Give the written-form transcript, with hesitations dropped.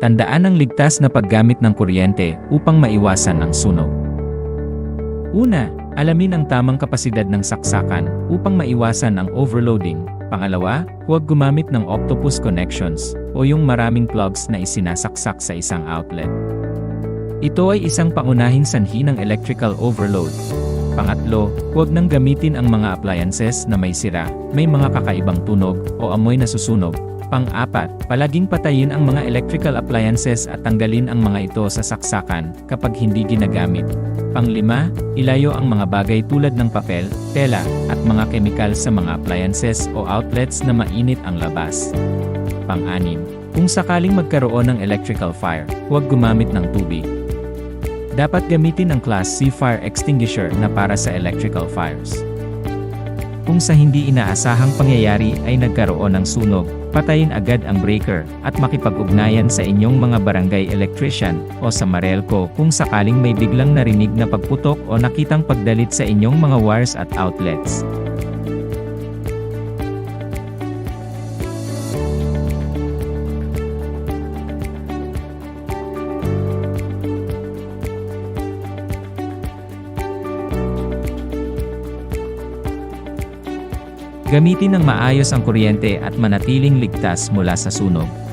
Tandaan ang ligtas na paggamit ng kuryente upang maiwasan ang sunog. Una, alamin ang tamang kapasidad ng saksakan upang maiwasan ang overloading. Pangalawa, huwag gumamit ng octopus connections o yung maraming plugs na isinasaksak sa isang outlet. Ito ay isang pangunahing sanhi ng electrical overload. Pangatlo, huwag nang gamitin ang mga appliances na may sira, may mga kakaibang tunog o amoy na susunog. Pang-apat, palaging patayin ang mga electrical appliances at tanggalin ang mga ito sa saksakan kapag hindi ginagamit. Pang-lima, ilayo ang mga bagay tulad ng papel, tela, at mga kemikal sa mga appliances o outlets na mainit ang labas. Pang-anim, kung sakaling magkaroon ng electrical fire, huwag gumamit ng tubig. Dapat gamitin ang Class C fire extinguisher na para sa electrical fires. Kung sa hindi inaasahang pangyayari ay nagkaroon ng sunog, patayin agad ang breaker at makipag-ugnayan sa inyong mga barangay electrician o sa Marelco kung sakaling may biglang narinig na pagputok o nakitang pagdalit sa inyong mga wires at outlets. Gamitin ng maayos ang kuryente at manatiling ligtas mula sa sunog.